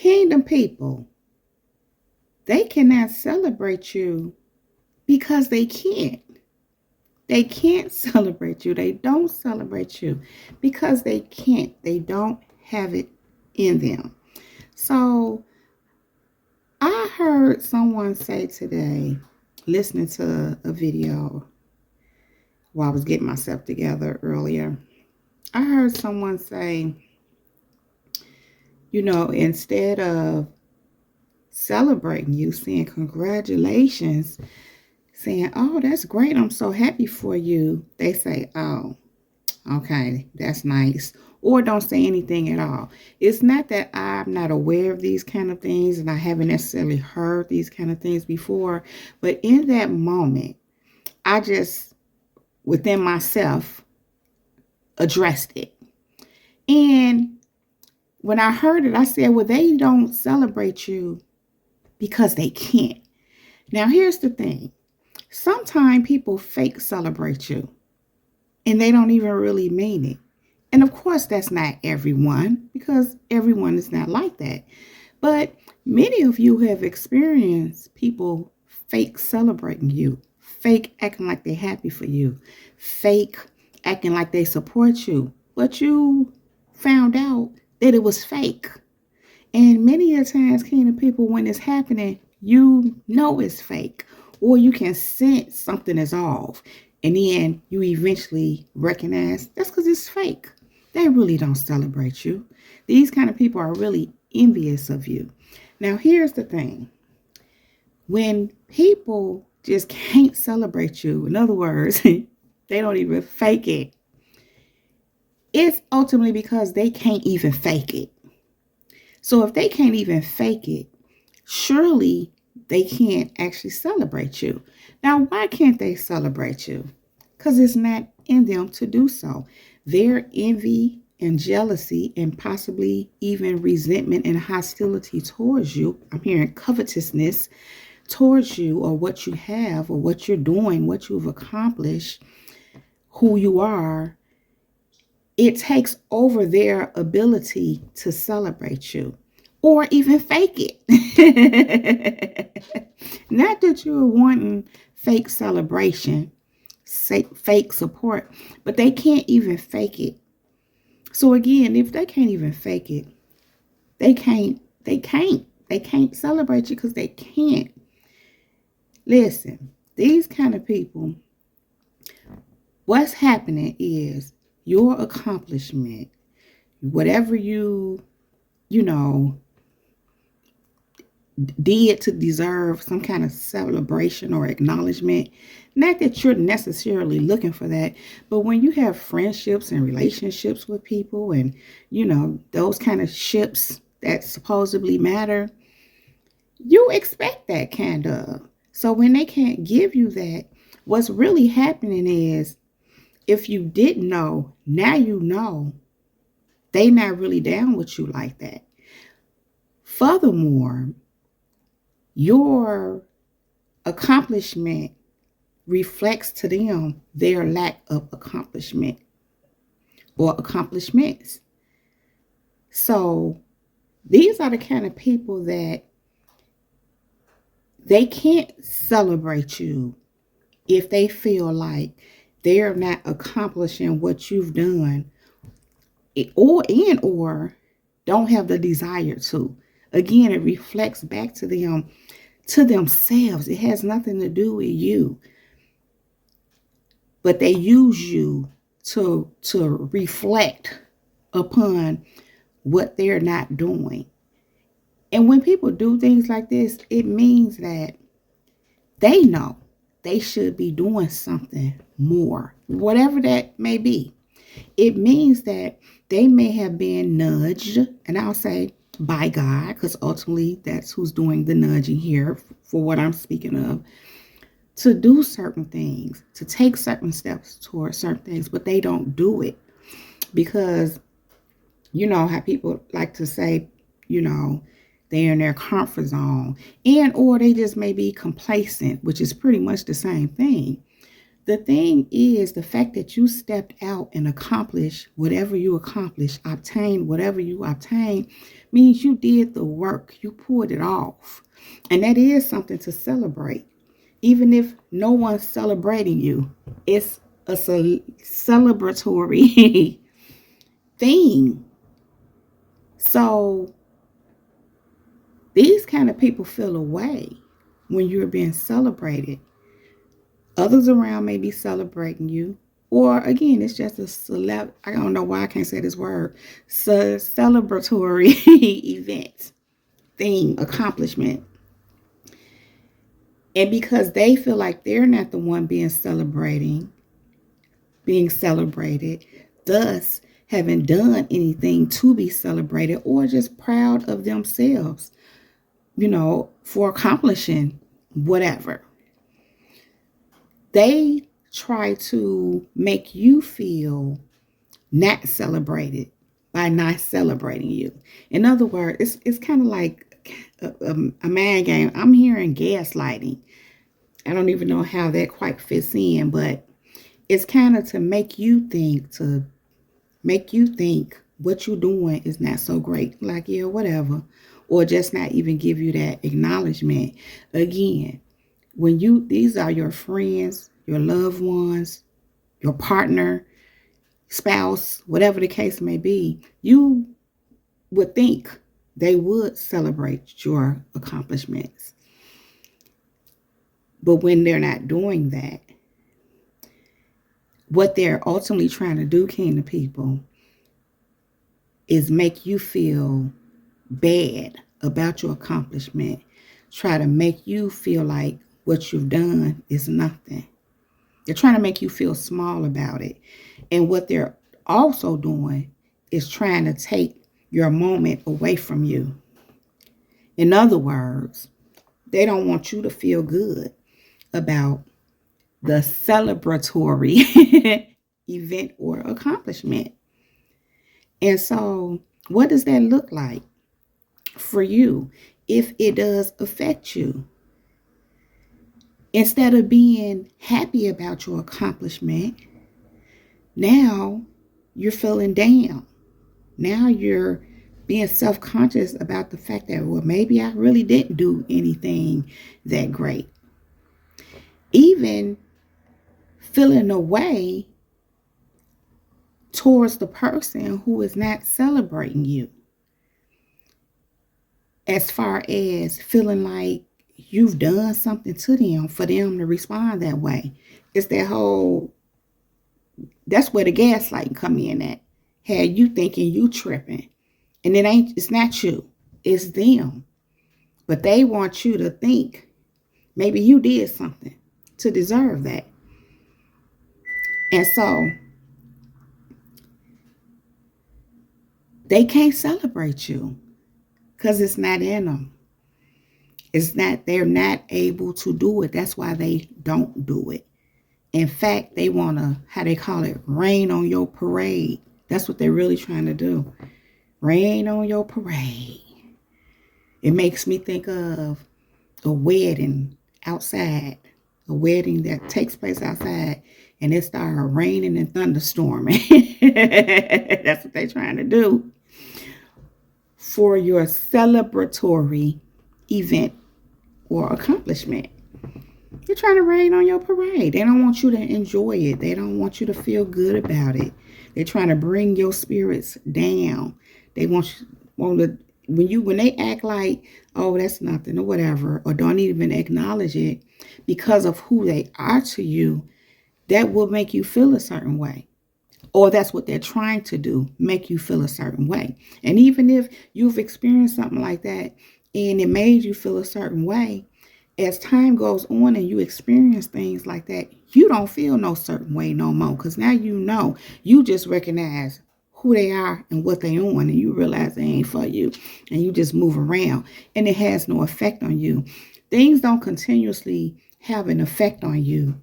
Kingdom people, they cannot celebrate you because they can't. They can't celebrate you. They don't celebrate you because they can't. They don't have it in them. So I heard someone say today, listening to a video while I was getting myself together earlier, I heard someone say, instead of celebrating you, saying congratulations, saying, oh, that's great, I'm so happy for you, they say, oh, okay, that's nice. Or don't say anything at all. It's not that I'm not aware of these kind of things and I haven't necessarily heard these kind of things before, but in that moment, I just, within myself, addressed it. And when I heard it, I said, well, they don't celebrate you because they can't. Now, here's the thing. Sometimes people fake celebrate you and they don't even really mean it. And of course, that's not everyone, because everyone is not like that. But many of you have experienced people fake celebrating you, fake acting like they're happy for you, fake acting like they support you. But you found out that it was fake. And many a times, kingdom people, when it's happening, you know it's fake, or you can sense something is off. And then you eventually recognize that's because it's fake. They really don't celebrate you. These kind of people are really envious of you. Now, here's the thing. When people just can't celebrate you, in other words, they don't even fake it, it's ultimately because they can't even fake it. So if they can't even fake it, surely they can't actually celebrate you. Now, why can't they celebrate you? Because it's not in them to do so. Their envy and jealousy and possibly even resentment and hostility towards you, I'm hearing covetousness towards you or what you have or what you're doing, what you've accomplished, who you are, it takes over their ability to celebrate you or even fake it. Not that you're wanting fake celebration, fake support, but they can't even fake it. So again, if they can't even fake it, they can't celebrate you because they can't. Listen, these kind of people, what's happening is your accomplishment, whatever you did to deserve some kind of celebration or acknowledgement. Not that you're necessarily looking for that, but when you have friendships and relationships with people and, those kind of ships that supposedly matter, you expect that kind of. So when they can't give you that, what's really happening is, if you didn't know, now you know, they not really down with you like that. Furthermore, your accomplishment reflects to them their lack of accomplishment or accomplishments. So these are the kind of people that they can't celebrate you if they feel like they're not accomplishing what you've done or don't have the desire to. Again, it reflects back to them, to themselves. It has nothing to do with you. But they use you to reflect upon what they're not doing. And when people do things like this, it means that they know they should be doing something more, whatever that may be. It means that they may have been nudged, and I'll say by God, because ultimately that's who's doing the nudging here for what I'm speaking of, to do certain things, to take certain steps towards certain things, but they don't do it because, you know how people like to say, they're in their comfort zone, and or they just may be complacent, which is pretty much the same thing. the thing is, the fact that you stepped out and accomplished whatever you accomplished, obtained whatever you obtained, means you did the work. You pulled it off. And that is something to celebrate. Even if no one's celebrating you, it's a celebratory thing. So these kind of people feel away when you're being celebrated. Others around may be celebrating you. Or again, it's just I don't know why I can't say this word. Celebratory event, thing, accomplishment. And because they feel like they're not the one being celebrated, thus haven't done anything to be celebrated or just proud of themselves, for accomplishing whatever. They try to make you feel not celebrated by not celebrating you. In other words, it's kind of like a mind game. I'm hearing gaslighting. I don't even know how that quite fits in, but it's kind of to make you think what you're doing is not so great. Like, yeah, whatever. Or just not even give you that acknowledgement. Again, these are your friends, your loved ones, your partner, spouse, whatever the case may be, you would think they would celebrate your accomplishments. But when they're not doing that, what they're ultimately trying to do, kingdom people, is make you feel bad about your accomplishment. Try to make you feel like what you've done is nothing. They're trying to make you feel small about it. And what they're also doing is trying to take your moment away from you. In other words, they don't want you to feel good about the celebratory event or accomplishment. And so, what does that look like for you if it does affect you? Instead of being happy about your accomplishment, now you're feeling down. Now you're being self-conscious about the fact that, well, maybe I really didn't do anything that great. Even feeling away towards the person who is not celebrating you. As far as feeling like you've done something to them for them to respond that way. It's that's where the gaslighting come in at. Had you thinking you tripping. And it's not you. It's them. But they want you to think maybe you did something to deserve that. And so they can't celebrate you because it's not in them. They're not able to do it. That's why they don't do it. In fact, they want to, how they call it, rain on your parade. That's what they're really trying to do. Rain on your parade. It makes me think of a wedding outside. A wedding that takes place outside. And it started raining and thunderstorming. That's what they're trying to do. For your celebratory event or accomplishment. They're trying to rain on your parade. They don't want you to enjoy it. They don't want you to feel good about it. They're trying to bring your spirits down. They want to, when they act like, oh, that's nothing or whatever, or don't even acknowledge it because of who they are to you, that will make you feel a certain way. Or that's what they're trying to do, make you feel a certain way. And even if you've experienced something like that and it made you feel a certain way, as time goes on and you experience things like that, you don't feel no certain way no more. Because now you just recognize who they are and what they on, and you realize they ain't for you. And you just move around and it has no effect on you. Things don't continuously have an effect on you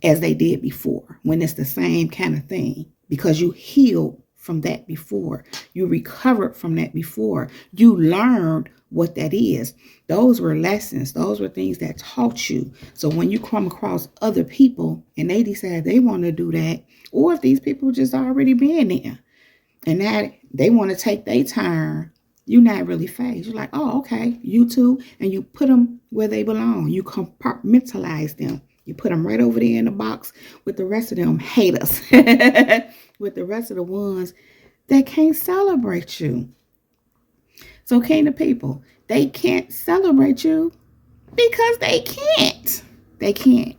as they did before when it's the same kind of thing, because you healed from that before. You recovered from that before. You learned what that is. Those were lessons. Those were things that taught you. So when you come across other people and they decide they want to do that, or if these people just already been there and that they want to take their turn, you're not really phased. You're like, oh, okay, you too. And you put them where they belong. You compartmentalize them. You put them right over there in the box with the rest of them haters, with the rest of the ones that can't celebrate you. So, Kingdom people, they can't celebrate you because they can't. They can't.